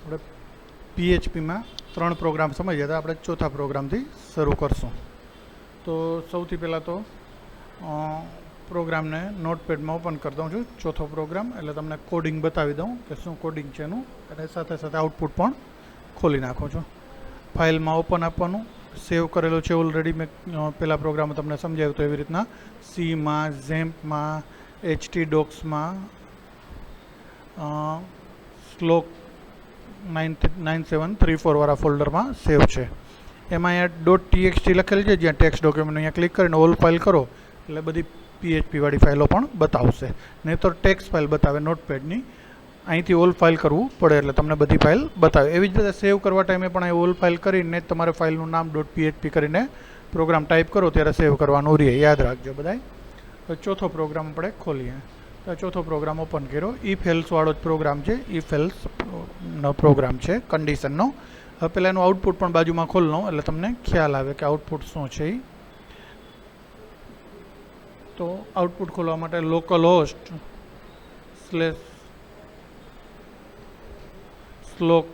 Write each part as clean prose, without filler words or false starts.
આપણે પીએચપીમાં 3 પ્રોગ્રામ સમજ્યા હતા. આપણે ચોથા પ્રોગ્રામથી શરૂ કરશું. તો સૌથી પહેલાં તો પ્રોગ્રામને નોટપેડમાં ઓપન કરી દઉં છું. ચોથો પ્રોગ્રામ એટલે તમને કોડિંગ બતાવી દઉં કે શું કોડિંગ છે એનું, અને સાથે સાથે આઉટપુટ પણ ખોલી નાખું છું. ફાઇલમાં ઓપન આપવાનું. સેવ કરેલું છે ઓલરેડી, મેં પહેલા પ્રોગ્રામમાં તમને સમજાવ્યું તો એવી રીતના સીમાં, ઝેમ્પમાં, HT ડોક્સમાં, સ્લોક 9734 વાળા ફોલ્ડરમાં સેવ છે. એમાં અહીંયા .txt લખેલી છે, જ્યાં ટેક્સ્ટ ડોક્યુમેન્ટ અહીંયા ક્લિક કરીને ઓલ ફાઇલ કરો એટલે બધી PHP વાળી ફાઇલો પણ બતાવશે. નહીં તો ટેક્સ્ટ ફાઇલ બતાવે નોટપેડની, અહીંથી ઓલ ફાઇલ કરવું પડે એટલે તમને બધી ફાઇલ બતાવે. એવી જ રીતે સેવ કરવા ટાઈમે પણ અહીં ઓલ ફાઇલ કરીને તમારે ફાઇલનું નામ .php કરીને પ્રોગ્રામ ટાઈપ કરો ત્યારે સેવ કરવાનું રહે, યાદ રાખજો બધાય. તો ચોથો પ્રોગ્રામ આપણે ખોલીએ. તો ચોથો પ્રોગ્રામ ઓપન કર્યો. ઇફ એલ્સ વાળો જ પ્રોગ્રામ છે, ઇફ એલ્સ નો પ્રોગ્રામ છે કન્ડિશનનો. હવે પહેલાં એનું આઉટપુટ પણ બાજુમાં ખોલી લઉં એટલે તમને ખ્યાલ આવે કે આઉટપુટ શું છે એ. તો આઉટપુટ ખોલવા માટે local host /slok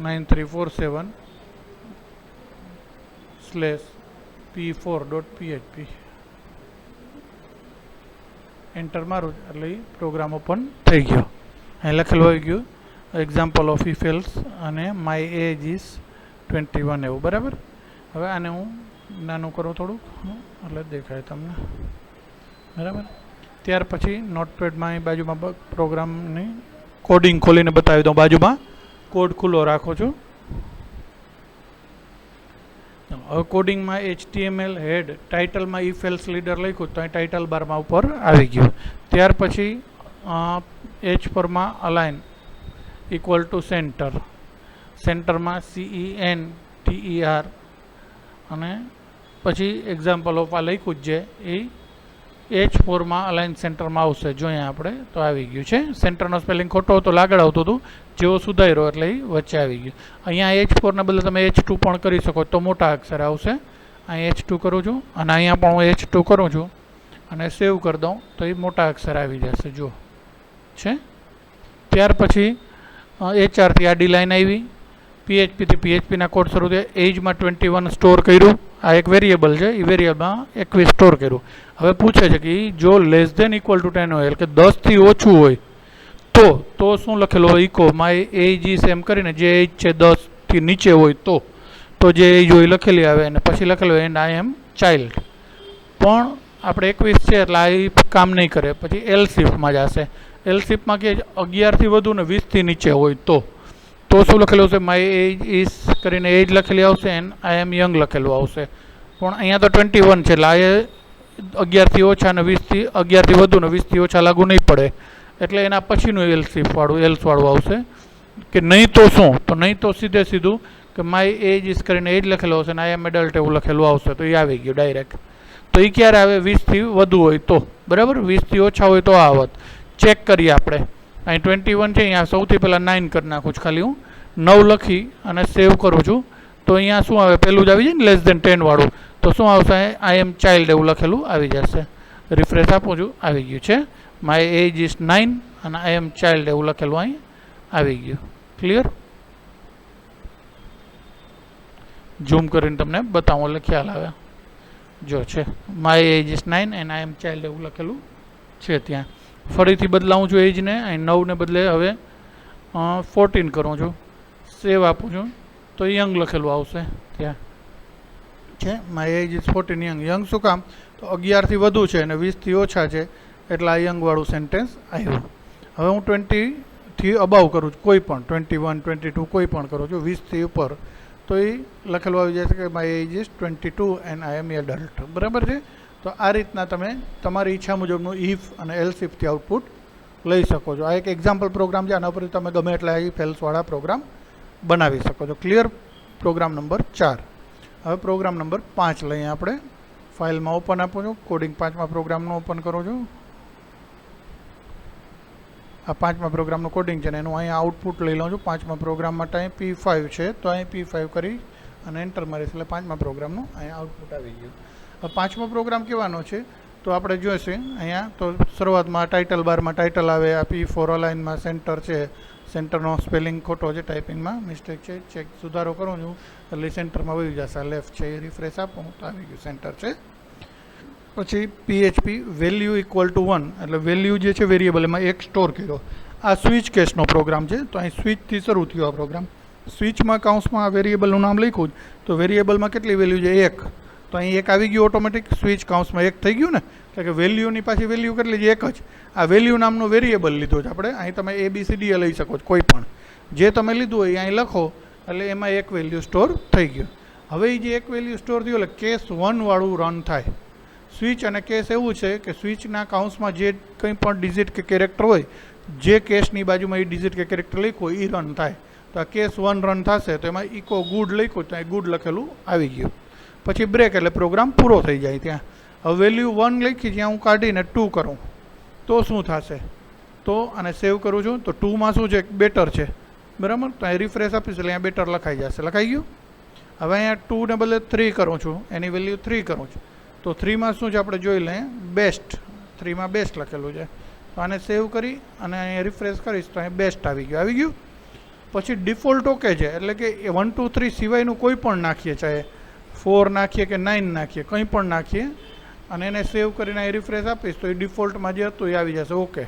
9347/p4.php enter મારું એટલે પ્રોગ્રામ ઓપન થઈ ગયો. અહીં લખેલું આવી ગયું એક્ઝામ્પલ ઓફ ઇફ એલ્સ અને માય એજ ઇઝ 21 એવું, બરાબર. હવે આને હું નાનું કરું થોડુંક એટલે દેખાય તમને, બરાબર. ત્યાર પછી નોટપેડમાં અહીં બાજુમાં પ્રોગ્રામની કોડિંગ ખોલીને બતાવી દઉં. બાજુમાં કોડ ખુલ્લો રાખું છું. હવે કોડિંગમાં HTML હેડ ટાઇટલમાં ઇફ એલ્સ લીડર લખ્યું તો અહીં ટાઇટલ બારમાં ઉપર આવી ગયું. ત્યાર પછી H4માં અલાઇન ઇક્વલ ટુ સેન્ટર, સેન્ટરમાં CENTER અને પછી એક્ઝામ્પલ ઓફ આ લખ્યું જ છે એ H4માં અલાઇન સેન્ટરમાં આવશે. જોઈએ આપણે તો આવી ગયું છે. સેન્ટરનો સ્પેલિંગ ખોટો હતો, લાગડ આવતું હતું, જેવો સુધાર્યો એટલે એ વચ્ચે આવી ગયું. અહીંયા H4ના બદલે તમે H2 પણ કરી શકો તો મોટા અક્ષર આવશે. અહીં H2 કરું છું અને અહીંયા પણ હું H2 કરું છું અને સેવ કરી દઉં તો એ મોટા અક્ષર આવી જશે. જો છે. ત્યાર પછી HRથી આડી લાઈન આવી, PHPથી PHPના કોડ શરૂ થયા. એજમાં 21 સ્ટોર કર્યું, આ એક વેરિયેબલ છે, એ વેરિયેબલમાં 21 સ્ટોર કર્યું. હવે પૂછે છે કે જો લેસ ધેન ઇક્વલ ટુ 10 હોય એટલે કે 10થી ઓછું હોય તો શું લખેલું હોય, eco my age is am કરીને જે એજ છે 10થી નીચે હોય તો જે એજ હોય લખેલી આવે અને પછી લખેલું હોય એન્ડ આઈ એમ ચાઇલ્ડ. પણ આપણે 21 છે એટલે આ કામ નહીં કરે. પછી એલ્સિફમાં જશે. એલ્સિફમાં કે 11થી વધુ ને 20થી નીચે હોય તો શું લખેલું છે, માય એજ ઇઝ કરીને એજ લખેલી આવશે એન્ડ આઈ એમ યંગ લખેલું આવશે. પણ અહીંયા તો 21 છે એટલે આ 11થી ઓછા ને 11થી વધુ ને 20થી ઓછા લાગુ નહીં પડે એટલે એના પછીનું એલ્સ વાળું આવશે. કે નહીં તો શું, તો નહીં તો સીધું કે માય એજ ઇઝ કરીને એજ લખેલું આવશે ને આઈ એમ એડલ્ટ એવું લખેલું આવશે. તો એ આવી ગયું ડાયરેક્ટ. તો એ ક્યારે આવે, 20થી વધુ હોય તો, બરાબર. 20થી ઓછા હોય તો આવત. ચેક કરીએ આપણે. અહીં 21 છે, અહીંયા સૌથી પહેલાં 9 કરી નાખું છું. ખાલી હું 9 લખી અને સેવ કરું છું તો અહીંયા શું આવે, પહેલું જ આવી જાય ને લેસ ધેન 10 વાળું. તો શું આવશે, આઈ એમ ચાઇલ્ડ એવું લખેલું આવી જશે. રિફ્રેશ આપું છું, આવી ગયું છે. માય એજ ઇઝ 9 અને આઈ એમ ચાઇલ્ડ એવું લખેલું અહીં આવી ગયું. ક્લિયર? ઝૂમ કરીને તમને બતાવું એટલે ખ્યાલ આવે. જો છે my age is 9 and I am child એવું લખેલું છે ત્યાં. ફરીથી બદલાવું છું એજને, અહીં 9ને બદલે હવે 14 કરું છું, સેવ આપું છું તો યંગ લખેલું આવશે ત્યાં છે. માય એજ ઇઝ 14 યંગ શું કામ, તો 11થી વધુ છે અને 20થી ઓછા છે એટલે આ યંગવાળું સેન્ટેન્સ આવ્યું. હવે હું 20થી અબાવ કરું છું, કોઈ પણ 21, 22 કોઈ પણ કરું છું, 20થી ઉપર તો એ લખેલું આવી જાય છે કે my age is 22 and I am adult, બરાબર છે. તો આ રીતના તમે તમારી ઈચ્છા મુજબનું ઇફ અને એલ્સ ઇફથી આઉટપુટ લઈ શકો છો. આ એક એક્ઝામ્પલ પ્રોગ્રામ છે, આના પરથી તમે ગમે એટલા ઇફ એલ્સવાળા પ્રોગ્રામ બનાવી શકો છો. ક્લિયર? Program number 4. હવે પ્રોગ્રામ નંબર 5 લઈએ આપણે. ફાઇલમાં ઓપન આપું છું, કોડિંગ 5મા પ્રોગ્રામનું ઓપન કરું છું. આ 5મા પ્રોગ્રામનું કોડિંગ છે ને એનું અહીંયા આઉટપુટ લઈ લઉં છું. 5મા પ્રોગ્રામ માટે અહીં P5 છે તો અહીં P5 કરી અને એન્ટર મારીશ એટલે 5મા પ્રોગ્રામનું અહીંયા આઉટપુટ આવી ગયું. હવે 5મો પ્રોગ્રામ કહેવાનો છે તો આપણે જોઈશે અહીંયા તો શરૂઆતમાં ટાઇટલ બારમાં ટાઇટલ આવે, આ P4 અલાઇનમાં સેન્ટર છે, સેન્ટરનો સ્પેલિંગ ખોટો છે, ટાઈપિંગમાં મિસ્ટેક છે, ચેક સુધારો કરું છું એટલે સેન્ટરમાં વહી જશે. લેફ્ટ છે એ રિફ્રેશ આપું તો આવી ગયું સેન્ટર છે. પછી PHP વેલ્યુ ઇક્વલ ટુ 1 એટલે વેલ્યુ જે છે વેરિયેબલ એમાં એક સ્ટોર કર્યો. આ સ્વિચ કેસનો પ્રોગ્રામ છે, તો અહીં સ્વિચથી શરૂ થયો આ પ્રોગ્રામ. સ્વિચમાં કાઉન્સમાં આ વેરિયેબલનું નામ લખ્યું તો વેરિયેબલમાં કેટલી વેલ્યુ છે 1, તો અહીં 1 આવી ગયું ઓટોમેટિક. સ્વિચ કાઉન્સમાં 1 થઈ ગયું ને, એટલે કે વેલ્યુની પાછી વેલ્યુ કેટલી છે 1 જ. આ વેલ્યુ નામનું વેરિયેબલ લીધું છે આપણે. અહીં તમે ABCD લઈ શકો છો, કોઈ પણ જે તમે લીધું હોય અહીં લખો એટલે એમાં એક વેલ્યુ સ્ટોર થઈ ગયું. હવે એ જે એક વેલ્યુ સ્ટોર થયું એટલે કેસ 1 વાળું રન થાય. સ્વિચ અને કેસ એવું છે કે સ્વિચના કાઉન્સમાં જે કંઈ પણ ડિજિટ કે કેરેક્ટર હોય, જે કેસની બાજુમાં એ ડિજિટ કે કેરેક્ટર લખ્યું એ રન થાય. તો આ કેસ 1 રન થશે તો એમાં ઇકો ગુડ લખ્યું તો અહીં ગુડ લખેલું આવી ગયું. પછી બ્રેક એટલે પ્રોગ્રામ પૂરો થઈ જાય ત્યાં. હવે વેલ્યુ 1 લખી જ્યાં હું કાઢીને 2 કરું તો શું થશે, તો આને સેવ કરું છું તો 2માં શું છે બેટર છે, બરાબર. તો અહીં રિફ્રેશ આપીશ એટલે અહીંયા બેટર લખાઈ જશે. લખાઈ ગયું. હવે અહીંયા 2 ને બદલે 3 કરું છું, એની વેલ્યુ 3 કરું છું તો 3માં શું છે આપણે જોઈ લઈએ, બેસ્ટ. 3માં બેસ્ટ લખેલું છે. તો આને સેવ કરી અને અહીંયા રિફ્રેશ કરીશ તો અહીં બેસ્ટ આવી ગયું. આવી ગયું. પછી ડિફોલ્ટ ઓકે છે એટલે કે 1 2 3 સિવાયનું કોઈ પણ નાખીએ, ચાહે 4 નાખીએ કે 9 નાખીએ, કંઈ પણ નાખીએ અને એને સેવ કરીને અહીં રિફ્રેશ આપીશ તો એ ડિફોલ્ટમાં જે હતું એ આવી જશે. ઓકે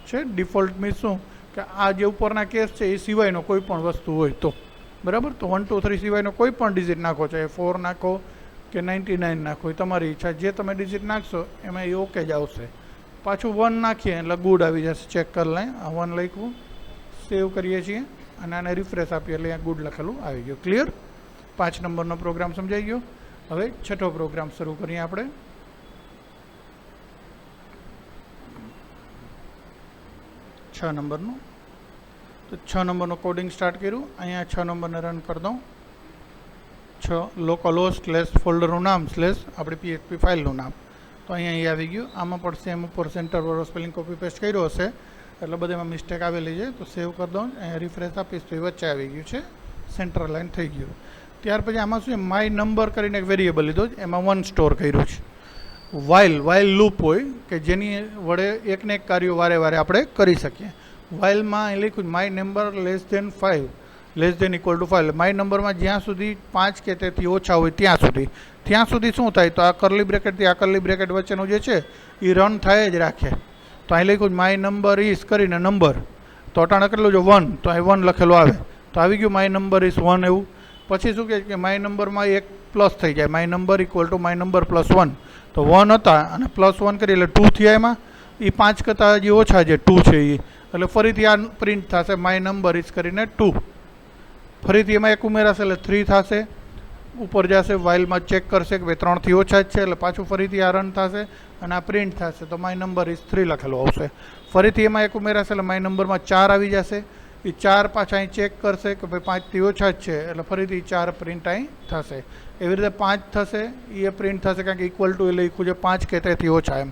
છે. ડિફોલ્ટ મીન્સ શું કે આ જે ઉપરના કેસ છે એ સિવાયનો કોઈ પણ વસ્તુ હોય તો, બરાબર. તો 1 2 3 સિવાયનો કોઈ પણ ડિજિટ નાખો, ચાહે 4 નાખો કે 99 નાખો, એ તમારી ઈચ્છા. જે તમે ડિજિટ નાખશો એમાં એ ઓકે જ આવશે. પાછું 1 નાખીએ એટલે ગુડ આવી જશે. ચેક કરી લઈએ. આ 1 લખ્યું, સેવ કરીએ છીએ અને આને રિફ્રેશ આપીએ એટલે અહીંયા ગુડ લખેલું આવી ગયું. ક્લિયર. 5 નંબરનો પ્રોગ્રામ સમજાઈ ગયો. હવે 6થો પ્રોગ્રામ શરૂ કરીએ આપણે. છ નંબરનું. તો 6 નંબરનું કોડિંગ સ્ટાર્ટ કર્યું. અહીંયા 6 નંબરને રન કરી દઉં. 6 લોકલ સ્લેશ ફોલ્ડરનું નામ સ્લેશ આપણી PHP ફાઇલનું નામ. તો અહીંયા આવી ગયું. આમાં પણ સેમ ઉપર સેન્ટર વાળો સ્પેલિંગ કોપી પેસ્ટ કર્યો હશે એટલે બધામાં મિસ્ટેક આવેલી છે. તો સેવ કરી દઉં. અહીંયા રિફ્રેશ આપીશ તો એ વચ્ચે આવી ગયું છે, સેન્ટર લાઈન થઈ ગયું. ત્યાર પછી આમાં શું છે, માય નંબર કરીને એક વેરિયેબલ લીધો છે, એમાં 1 સ્ટોર કર્યું છે. વાઇલ લૂપ હોય કે જેની વડે એકને એક કાર્યો વારે વારે આપણે કરી શકીએ. વાઇલમાં અહીં લખ્યું my number less than 5 less than equal to 5. My નંબરમાં જ્યાં સુધી 5 કે તેથી ઓછા હોય ત્યાં સુધી શું થાય, તો આ કરલી બ્રેકેટથી આ કરલી બ્રેકેટ વચ્ચેનું જે છે એ રન થાય જ રાખે. તો અહીં લખ્યું માય નંબર ઇઝ કરીને નંબર, તો અટાણે કેટલું છે 1, તો અહીં 1 લખેલું આવે તો આવી ગયું માય નંબર ઇઝ 1 એવું. પછી શું કહે કે માય નંબરમાં એક પ્લસ થઈ જાય, my number equal to my number plus 1. તો 1 હતા અને +1 કરી એટલે 2 થયા. એમાં એ 5 કરતાં હજી ઓછા છે 2 છે એ, એટલે ફરીથી આ પ્રિન્ટ થશે માય નંબર ઇઝ કરીને 2. ફરીથી એમાં એક ઉમેરાશે એટલે 3 થશે. ઉપર જશે વાઇલમાં ચેક કરશે કે ભાઈ 3 થી ઓછા જ છે એટલે પાછું ફરીથી આ રન થશે અને આ પ્રિન્ટ થશે તો માય નંબર ઇઝ 3 લખેલું આવશે. ફરીથી એમાં એક ઉમેરાશે એટલે માય નંબરમાં 4 આવી જશે. એ 4 પાછા અહીં ચેક કરશે કે ભાઈ 5 થી ઓછા જ છે એટલે ફરીથી 4 પ્રિન્ટ અહીં થશે. એવી રીતે 5 થશે એ પ્રિન્ટ થશે કારણ કે ઇક્વલ ટુ એ લખ્યું છે 5 કે તેથી ઓછા એમ.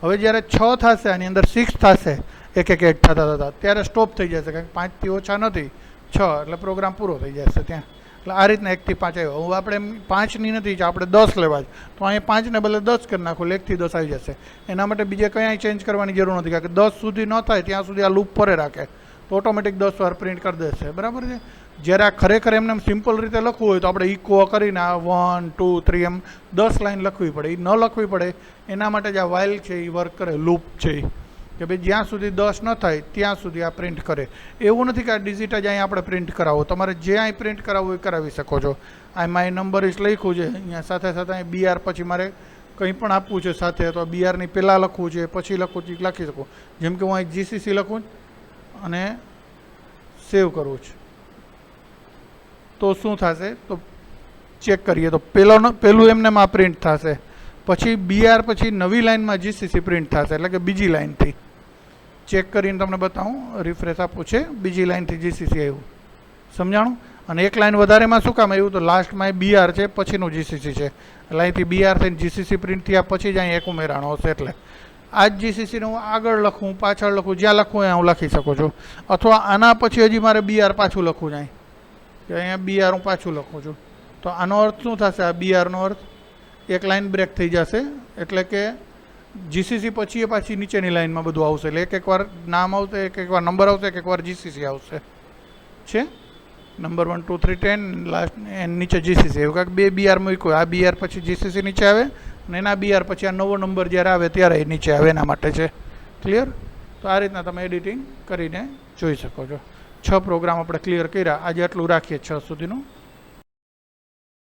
હવે જ્યારે 6 થશે આની અંદર 6 થશે એક એક એડ થતા ત્યારે સ્ટોપ થઈ જશે કારણ કે 5 થી ઓછા નથી 6 એટલે પ્રોગ્રામ પૂરો થઈ જશે ત્યાં. એટલે આ રીતના 1 થી 5 આવ્યો. હવે આપણે 5ની નથી આપણે 10 લેવા જ, તો અહીંયા 5 ને બદલે 10 કરી નાખો એટલે 1 થી 10 આવી જશે. એના માટે બીજે કંઈ ચેન્જ કરવાની જરૂર નથી કારણ કે 10 સુધી ન થાય ત્યાં સુધી આ લૂપ પરે રાખે તો ઓટોમેટિક 10 વાર પ્રિન્ટ કરી દેશે. બરાબર છે. જ્યારે આ ખરેખર એમને સિમ્પલ રીતે લખવું હોય તો આપણે ઇકો કરીને આ 1 2 3 એમ 10 લાઈન લખવી પડે. એ ન લખવી પડે એના માટે જ આ વાઇલ છે એ વર્ક કરે, લૂપ છે કે ભાઈ જ્યાં સુધી 10 ન થાય ત્યાં સુધી આ પ્રિન્ટ કરે. એવું નથી કે આ ડિજિટ જ અહીં આપણે પ્રિન્ટ કરાવો, તમારે જે અહીં પ્રિન્ટ કરાવવું એ કરાવી શકો છો. આ માય નંબર ઇસ લખ્યું છે અહીંયા સાથે સાથે અહીં BR પછી મારે કંઈ પણ આપવું છે સાથે તો BRની પહેલાં લખવું છે પછી લખવું છે લખી શકું. જેમ કે હું અહીં GCC લખું અને સેવ કરવું છે તો શું થશે તો ચેક કરીએ તો પહેલું એમને આ પ્રિન્ટ થશે, પછી BR પછી નવી લાઇનમાં GCC પ્રિન્ટ થશે એટલે કે બીજી લાઇનથી. ચેક કરીને તમને બતાવું, રિફ્રેશ આપવું છે બીજી લાઇનથી GCC આવ્યું. સમજાણું. અને એક લાઇન વધારેમાં શું કામ આવ્યું તો લાસ્ટમાં BR છે પછીનું GCC છે એટલે અહીંથી BR થઈને GCC પ્રિન્ટ થયા પછી જ અહીં એક ઉમેરાણો હશે. એટલે આ જ GCCને હું આગળ લખું પાછળ લખું જ્યાં લખું ત્યાં હું લખી શકું છું, અથવા આના પછી હજી મારે BR પાછું લખવું જાય કે અહીંયા BR હું પાછું લખું છું. તો આનો અર્થ શું થશે, આ BRનો અર્થ એક લાઇન બ્રેક થઈ જશે એટલે કે જીસીસી પછી એ પાછી નીચેની લાઇનમાં બધું આવશે. એટલે એક વાર નામ આવશે, એક વાર નંબર આવશે, એક વાર જીસીસી આવશે. છે નંબર 1 2 3 10 લાસ્ટ એન્ડ નીચે જીસીસી. એવું કાંઈક 2 બીઆર મૂક્યું. આ બીઆર પછી જીસીસી નીચે આવે અને એના બીઆર પછી આ નવો નંબર જ્યારે આવે ત્યારે એ નીચે આવે. એના માટે છે. ક્લિયર? તો આ રીતના તમે એડિટિંગ કરીને જોઈ શકો છો. 6 પ્રોગ્રામ આપણે ક્લિયર કર્યા. આજે આટલું રાખીએ 6 સુધીનું.